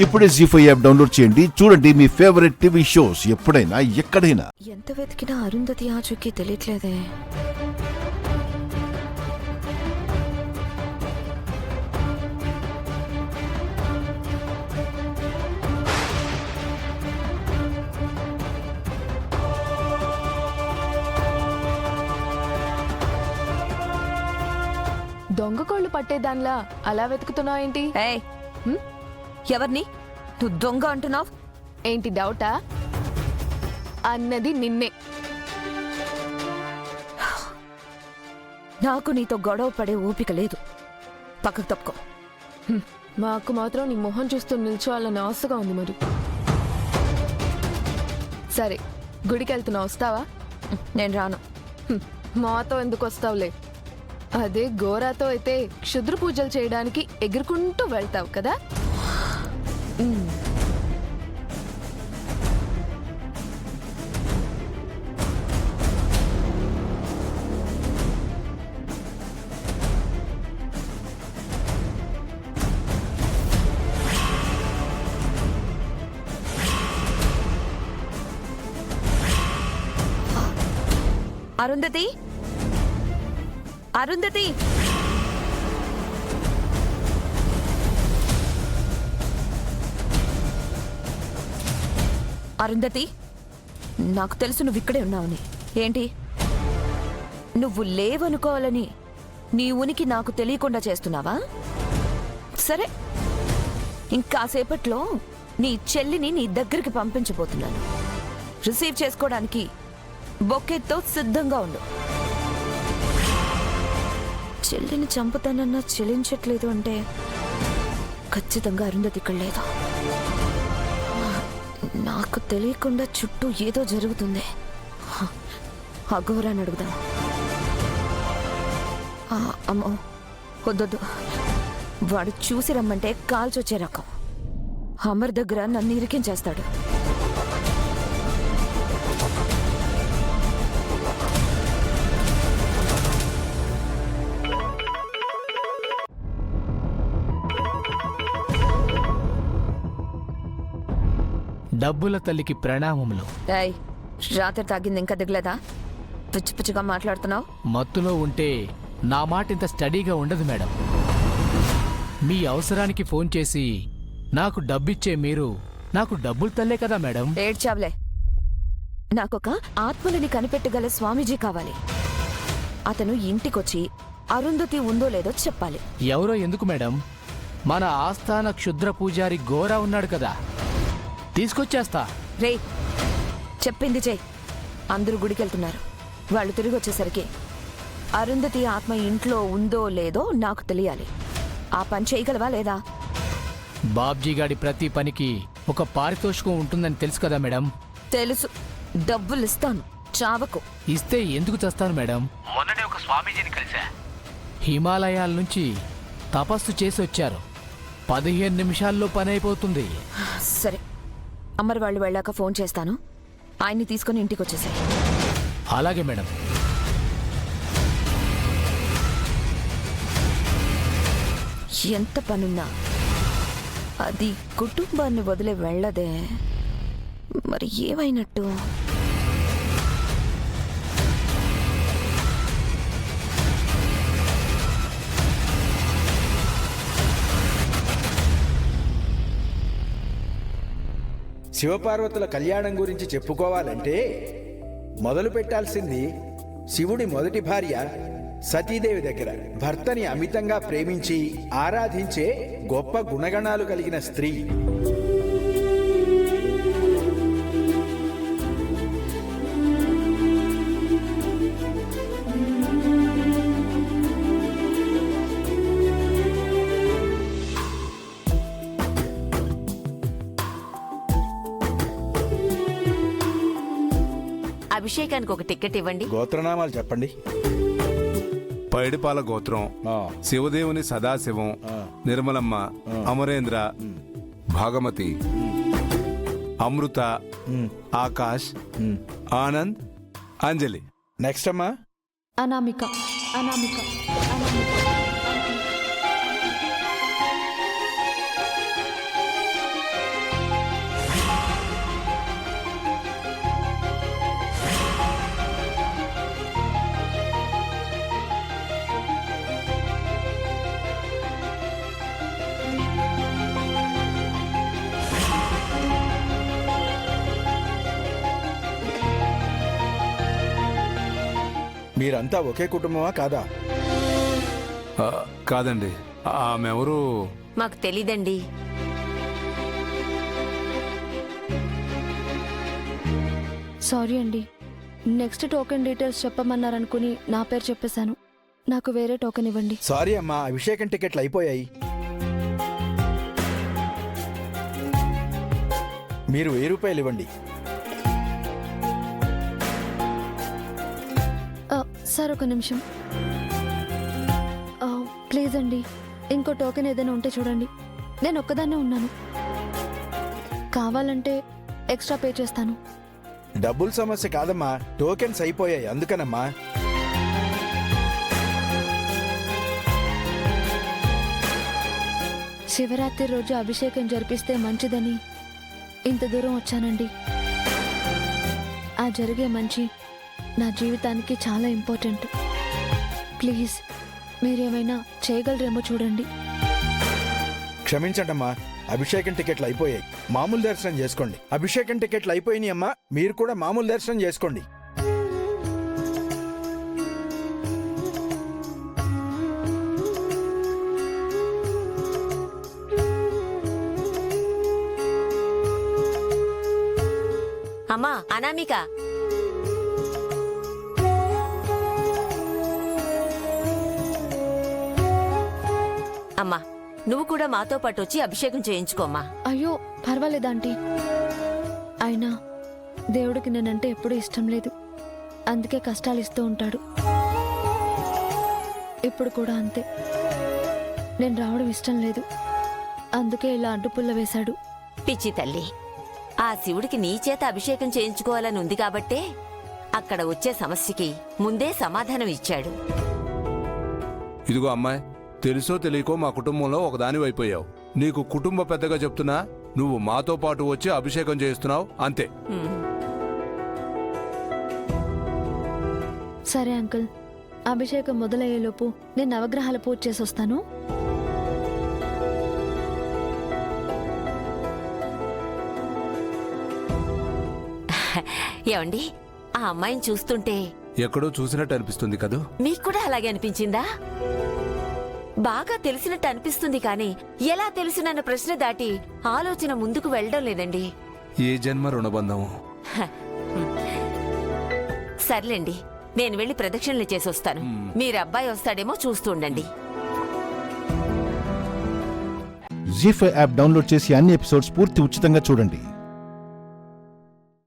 ఇప్పుడే జీ5 app download చేయండి. చూడండి మీ ఫేవరెట్ టీవీ షోస్ ఎప్పుడైనా ఎక్కడైనా. ఎంత వెతికినా అరుంధతి ఆచూకీ తెలియట్లేదే. దొంగ కోళ్ళు పట్టేదానిలా అలా వెతుకుతున్నావేంటి? ఎవరిని నువ్వు దొంగ అంటున్నావు? ఏంటి డౌటా? అన్నది నిన్నే. నాకు నీతో గొడవ పడే ఓపిక లేదు. పక్కకు తప్పుకో. మాకు మాత్రం నీ మొహం చూస్తూ నిల్చోవాలని ఆశగా ఉంది మరి. సరే, గుడికి వెళ్తున్నా, వస్తావా? నేను రాను. మాతో ఎందుకు వస్తావులే. అదే గోరాతో అయితే క్షుద్ర పూజలు చేయడానికి ఎగురుకుంటూ వెళ్తావు కదా. అరుంధతి, అరుంధతి, అరుంధతి, నాకు తెలుసు నువ్వు ఇక్కడే ఉన్నావని. ఏంటి, నువ్వు లేవనుకోవాలని నీ ఉనికి నాకు తెలియకుండా చేస్తున్నావా? సరే, ఇంకాసేపట్లో నీ చెల్లిని నీ దగ్గరికి పంపించబోతున్నాను. రిసీవ్ చేసుకోవడానికి బొకేతో సిద్ధంగా ఉండు. చెల్లిని చంపుతానన్నా చెల్లించట్లేదు అంటే ఖచ్చితంగా అరుంధతి ఇక్కడ లేదు. నాకు తెలియకుండా చుట్టూ ఏదో జరుగుతుంది. అఘోరాన్ని అడుగుదాం. అమ్మో, వద్దొద్దు. వాడు చూసి రమ్మంటే కాల్చొచ్చే రకం. అమర్ దగ్గర నన్ను ఇరికించేస్తాడు. డబ్బుల తల్లికి ప్రణామములు. రాత్రి తాగింది ఇంకా దిగలేదా? పిచ్చి పిచ్చిగా మాట్లాడుతున్నావు. మత్తులో ఉంటే నా మాట ఇంత స్టడీగా ఉండదు మేడం. మీ అవసరానికి ఫోన్ చేసి నాకు డబ్బిచ్చే మీరు నాకు డబ్బులు తల్లే కదా మేడం. ఏడ్చావులే. నాకొక ఆత్మలని కనిపెట్టగల స్వామీజీ కావాలి. అతను ఇంటికొచ్చి అరుంధతి ఉందో లేదో చెప్పాలి. ఎవరో ఎందుకు మేడం, మన ఆస్థాన క్షుద్ర పూజారి గోరా ఉన్నాడు కదా, తీసుకొచ్చేస్తా. రే, చెప్పింది చెయ్యి. అందరూ గుడికెళ్తున్నారు. వాళ్ళు తిరిగి వచ్చేసరికి అరుంధతి ఆత్మ ఇంట్లో ఉందో లేదో నాకు తెలియాలి. ఆ పని చేయగలవా లేదా? బాబ్జీ గాడి ప్రతి పనికి ఒక పారితోషికం ఉంటుందని తెలుసు కదా మేడం. తెలుసు. డబ్బులిస్తాను, చావకు. ఇస్తే ఎందుకు చేస్తాను మేడం? మొన్ననే ఒక స్వామీజీని కలిసా. హిమాలయాల నుంచి తపస్సు చేసి వచ్చారు. 15 నిమిషాల్లో పని అయిపోతుంది. సరే, అమర్ వాళ్ళు వెళ్ళాక ఫోన్ చేస్తాను. ఆయన్ని తీసుకుని ఇంటికి వచ్చేసాయి. అలాగే మేడం. ఎంత పనున్నా అది కుటుంబాన్ని వదిలే వెళ్ళదే. మరి ఏమైనట్టు? శివపార్వతుల కళ్యాణం గురించి చెప్పుకోవాలంటే మొదలు పెట్టాల్సింది శివుడి మొదటి భార్య సతీదేవి దగ్గర. భర్తని అమితంగా ప్రేమించి ఆరాధించే గొప్ప గుణగణాలు కలిగిన స్త్రీ. అభిషేకానికి ఒక టికెట్ ఇవ్వండి. గోత్రనామాలు చెప్పండి. పైడిపాల గోత్రం, శివదేవుని సదాశివం, నిర్మలమ్మ, అమరేంద్ర, భాగమతి, అమృత, ఆకాష్, ఆనంద్, అంజలి. నెక్స్ట్ అమ్మా అనామిక. అనామిక. అనామిక. మీరంతా ఒకే కుటుంబమా కాదా? ఆ, కాదండి, ఆమెవరు? మాకు తెలీదండి. సారీ అండి, నెక్స్ట్ టోకెన్ డీటెయిల్స్ చెప్పమన్నారనుకుని నా పేరు చెప్పేశాను. నాకు వేరే టోకెన్ ఇవ్వండి. సారీ అమ్మా, అభిషేకం టికెట్లు అయిపోయాయి. మీరు 1000 రూపాయలు ఇవ్వండి. సార్ ఒక నిమిషం. ప్లీజ్ అండి, ఇంకో టోకెన్ ఏదైనా ఉంటే చూడండి. నేను ఒక్కదాన్నే ఉన్నాను. కావాలంటే ఎక్స్ట్రా పే చేస్తాను. డబ్బుల సమస్య కాదమ్మా, టోకెన్స్ అయిపోయాయి అందుకనమ్మా. శివరాత్రి రోజు అభిషేకం జరిపిస్తే మంచిదని ఇంత దూరం వచ్చానండి. ఆ జరిగే మంచి నా జీవితానికి చాలా ఇంపార్టెంట్. ప్లీజ్ మీరేమైనా చేయగలరేమో చూడండి. క్షమించండమ్మా, అభిషేకం టికెట్లు అయిపోయాయి. మామూలు దర్శనం చేసుకోండి. అభిషేకం టికెట్లు అయిపోయినాయి అమ్మా, మీరు కూడా మామూలు దర్శనం చేసుకోండి. అమ్మా అనామిక, అమ్మా నువ్వు కూడా మాతో పాటు వచ్చి అభిషేకం చేయించుకోమ్మా. అయ్యో పర్వాలేదాంటీ. అయినా దేవుడికి నేనంటే ఎప్పుడూ ఇష్టం లేదు. అందుకే కష్టాలు ఇస్తూ ఉంటాడు. ఇప్పుడు కూడా అంతే. నేను రావడం ఇష్టం లేదు. అందుకే ఇలా అడ్డుపుల్ల వేశాడు. పిచ్చి తల్లి, ఆ శివుడికి నీ చేత అభిషేకం చేయించుకోవాలని ఉంది కాబట్టే అక్కడ వచ్చే సమస్యకి ముందే సమాధానం ఇచ్చాడు. ఇదిగో అమ్మాయి, తెలుసో తెలియకో మా కుటుంబంలో ఒకదాని అయిపోయావు. నీకు కుటుంబ పెద్దగా చెప్తున్నా, నువ్వు మాతో పాటు వచ్చి అభిషేకం చేస్తున్నావు అంతే. సరే అంకుల్, అభిషేకం మొదలయ్యేలోపు నేను నవగ్రహాల పూజ చేసి వస్తాను. ఏమండి, ఆ అమ్మాయిని చూస్తుంటే ఎక్కడో చూసినట్టు అనిపిస్తుంది కదూ? మీకు కూడా అలాగే అనిపించిందా? బాగా తెలిసినట్టు అనిపిస్తుంది కానీ ఎలా తెలిసినన్న ప్రశ్న దాటి ఆలోచన ముందుకు వెళ్ళడం లేదండి. ఏ జన్మ రుణబంధం. సర్లేండి, నేను వెళ్ళి ప్రదక్షిణలు చేసొస్తాను. మీరు అబ్బాయి వస్తాడేమో చూస్తూ ఉండండి. జీ5 యాప్ డౌన్లోడ్ చేసి అన్ని ఎపిసోడ్స్ పూర్తి ఉచితంగా చూడండి.